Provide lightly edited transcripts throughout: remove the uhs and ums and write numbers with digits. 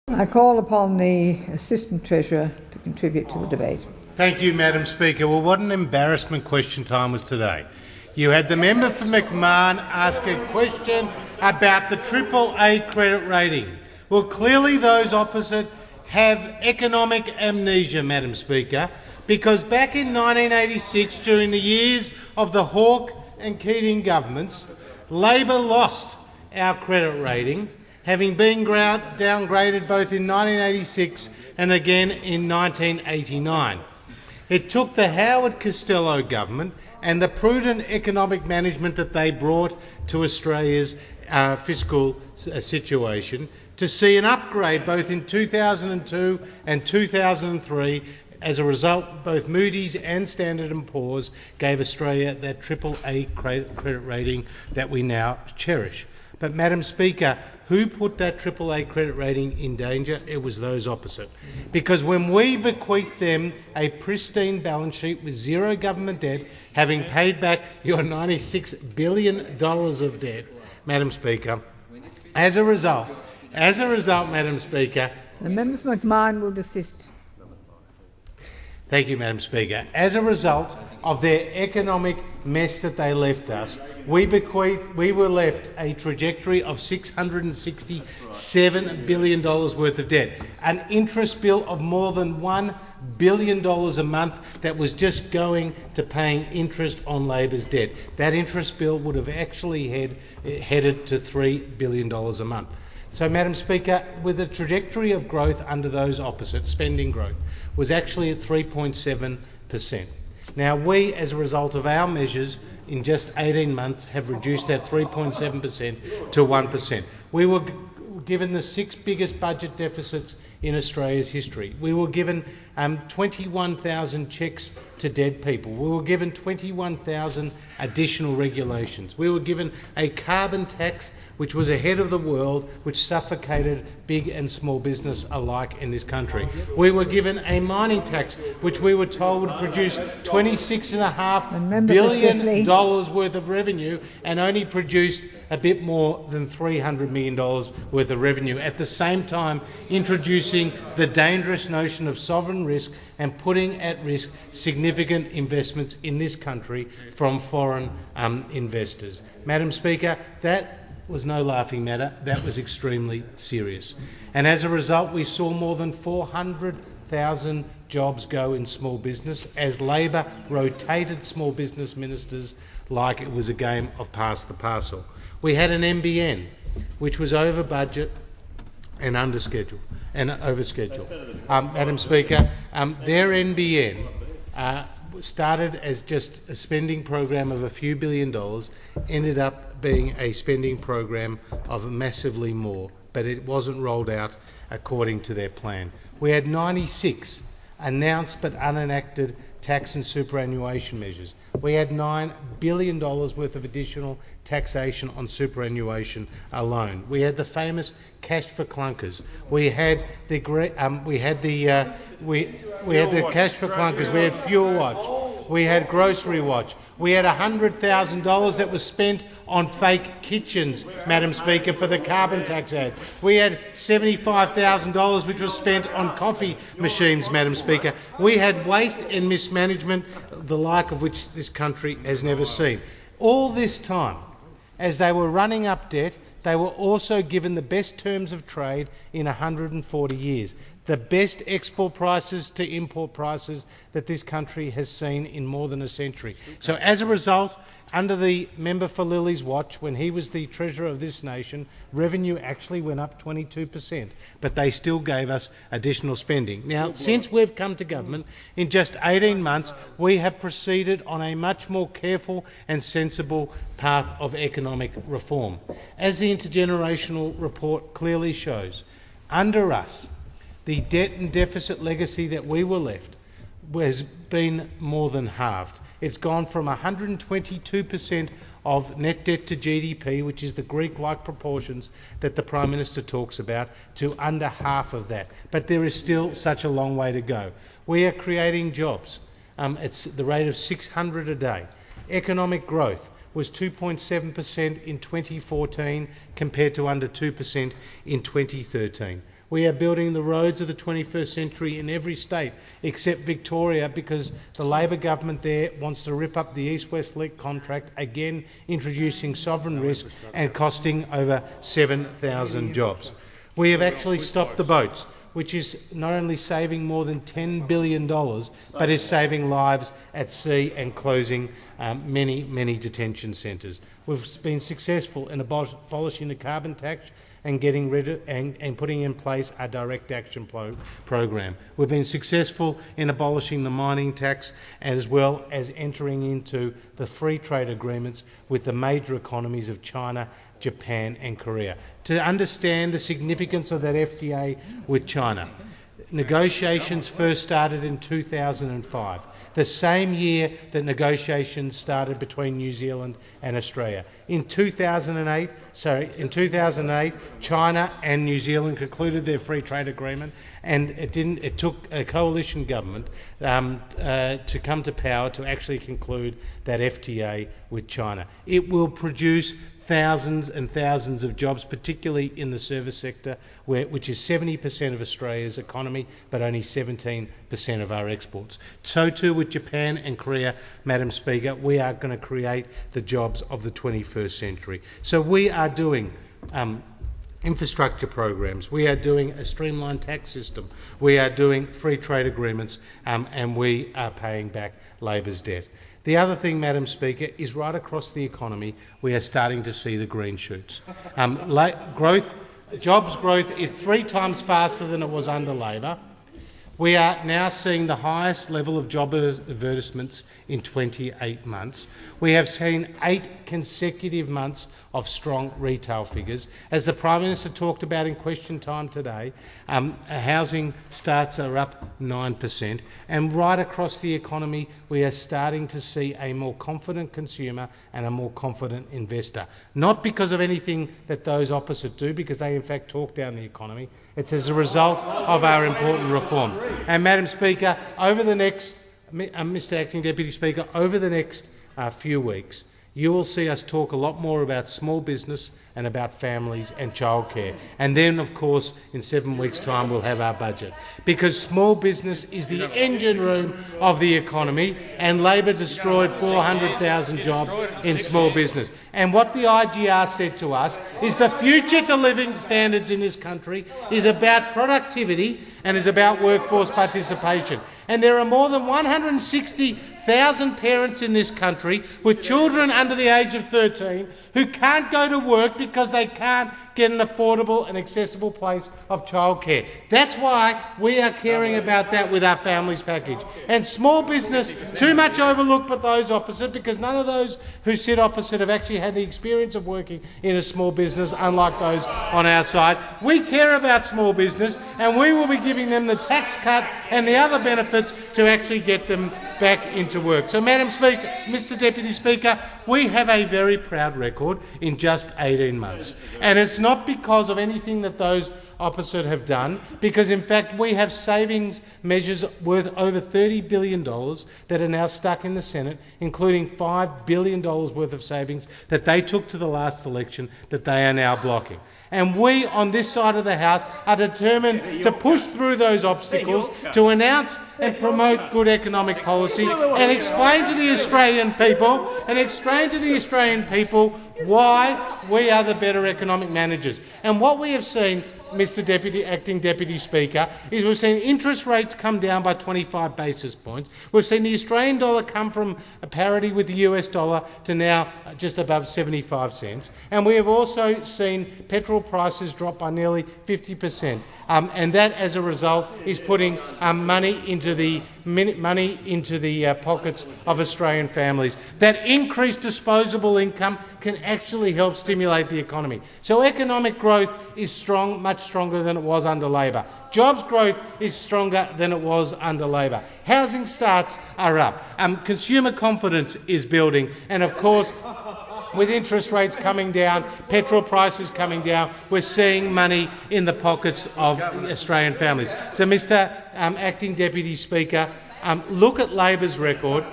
I call upon the Assistant Treasurer to contribute to the debate. Thank you, Madam Speaker. Well, what an embarrassment question time was today. You had the member for McMahon ask a question about the AAA credit rating. Well, clearly those opposite have economic amnesia, Madam Speaker, because back in 1986, during the years of the Hawke and Keating governments, Labor lost our credit rating, having been downgraded both in 1986 and again in 1989. It took the Howard Costello government and the prudent economic management that they brought to Australia's fiscal situation to see an upgrade both in 2002 and 2003. As a result, both Moody's and Standard & Poor's gave Australia that AAA credit rating that we now cherish. But, Madam Speaker, who put that AAA credit rating in danger? It was those opposite. Because when we bequeathed them a pristine balance sheet with zero government debt, having paid back your $96 billion of debt, Madam Speaker, as a result, Madam Speaker... The member for McMahon will desist. Thank you, Madam Speaker. As a result of their economic mess that they left us, we were left a trajectory of $667 billion worth of debt, an interest bill of more than $1 billion a month that was just going to paying interest on Labor's debt. That interest bill would have actually headed to $3 billion a month. So, Madam Speaker, with a trajectory of growth under those opposite, spending growth was actually at 3.7%. Now, we, as a result of our measures, in just 18 months, have reduced that 3.7% to 1%. We were given the 6 biggest budget deficits in Australia's history. We were given 21,000 cheques to dead people. We were given 21,000 additional regulations. We were given a carbon tax which was ahead of the world, which suffocated big and small business alike in this country. We were given a mining tax, which we were told would produce $26.5 billion worth of revenue and only produced a bit more than $300 million worth of revenue, at the same time introducing the dangerous notion of sovereign risk and putting at risk significant investments in this country from foreign investors. Madam Speaker, that was no laughing matter. That was extremely serious. And as a result, we saw more than 400,000 jobs go in small business as Labor rotated small business ministers like it was a game of pass the parcel. We had an NBN which was over budget and under schedule and over schedule. Madam Speaker, their NBN started as just a spending program of a few $1 billion, ended up being a spending program of massively more, but it wasn't rolled out according to their plan. We had 96 announced but unenacted tax and superannuation measures. We had $9 billion worth of additional taxation on superannuation alone. We had the famous cash for clunkers. We had the cash for clunkers. We had Fuel Watch. We had Grocery Watch. We had $100,000 that was spent on fake kitchens, Madam Speaker, for the carbon tax ad. We had $75,000 which was spent on coffee machines, Madam Speaker. We had waste and mismanagement, the like of which this country has never seen. All this time, as they were running up debt, they were also given the best terms of trade in 140 years, the best export prices to import prices that this country has seen in more than a century. So as a result, under the member for Lily's watch, when he was the Treasurer of this nation, revenue actually went up 22%, but they still gave us additional spending. Now, since we've come to government, in just 18 months, we have proceeded on a much more careful and sensible path of economic reform. As the intergenerational report clearly shows, under us, the debt and deficit legacy that we were left has been more than halved. It's gone from 122% of net debt to GDP, which is the Greek-like proportions that the Prime Minister talks about, to under half of that. But there is still such a long way to go. We are creating jobs. It's the rate of 600 a day. Economic growth was 2.7% in 2014 compared to under 2% in 2013. We are building the roads of the 21st century in every state except Victoria, because the Labor government there wants to rip up the East-West Link contract, again introducing sovereign risk and costing over 7,000 jobs. We have actually stopped the boats, which is not only saving more than $10 billion, but is saving lives at sea and closing many detention centres. We've been successful in abolishing the carbon tax and getting rid of and putting in place a direct action program. We've been successful in abolishing the mining tax, as well as entering into the free trade agreements with the major economies of China, Japan and Korea. To understand the significance of that FTA with China, negotiations first started in 2005, the same year that negotiations started between New Zealand and Australia. In 2008, China and New Zealand concluded their free trade agreement, and it took a coalition government to come to power to actually conclude that FTA with China. It will produce thousands and thousands of jobs, particularly in the service sector, which is 70% of Australia's economy, but only 17% of our exports. So too with Japan and Korea, Madam Speaker, we are going to create the jobs of the 21st century. So we are doing infrastructure programs, we are doing a streamlined tax system, we are doing free trade agreements, and we are paying back Labor's debt. The other thing, Madam Speaker, is right across the economy we are starting to see the green shoots. Jobs growth is 3 times faster than it was under Labor. We are now seeing the highest level of job advertisements in 28 months. We have seen 8 consecutive months of strong retail figures. As the Prime Minister talked about in question time today, housing starts are up 9%, and right across the economy we are starting to see a more confident consumer and a more confident investor. Not because of anything that those opposite do, because they in fact talk down the economy. It's as a result of our important reforms. And Madam Speaker, over the next, Mr Acting Deputy Speaker, over the next few weeks, you will see us talk a lot more about small business and about families and childcare. And then, of course, in 7 weeks' time, we'll have our budget. Because small business is the engine room of the economy, and Labor destroyed 400,000 jobs in small business. And what the IGR said to us is the future to living standards in this country is about productivity and is about workforce participation. And there are more than 160,000 parents in this country with children under the age of 13 who can't go to work because they can't get an affordable and accessible place of childcare. That's why we are caring about that with our families package. And small business, too much overlooked by those opposite, because none of those who sit opposite have actually had the experience of working in a small business, unlike those on our side. We care about small business, and we will be giving them the tax cut and the other benefits to actually get them back into work. So, Madam Speaker, Mr Deputy Speaker, we have a very proud record in just 18 months. And it's not because of anything that those opposite have done, because in fact we have savings measures worth over $30 billion that are now stuck in the Senate, including $5 billion worth of savings that they took to the last election that they are now blocking. And we on this side of the House are determined to push through those obstacles, to announce and promote good economic policy and explain to the Australian people why we are the better economic managers. And what we have seen, Mr Acting Deputy Speaker, is we've seen interest rates come down by 25 basis points. We've seen the Australian dollar come from a parity with the US dollar to now just above 75 cents. And we have also seen petrol prices drop by nearly 50%. And that, as a result, is putting money into the pockets of Australian families. That increased disposable income can actually help stimulate the economy. So economic growth is strong, much stronger than it was under Labor. Jobs growth is stronger than it was under Labor. Housing starts are up. Consumer confidence is building. And of course, with interest rates coming down, petrol prices coming down, we're seeing money in the pockets of Australian families. So, Mr Acting Deputy Speaker, look at Labor's record.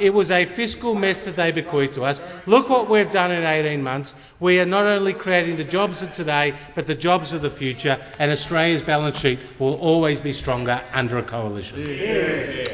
It was a fiscal mess that they bequeathed to us. Look what we've done in 18 months. We are not only creating the jobs of today, but the jobs of the future, and Australia's balance sheet will always be stronger under a coalition.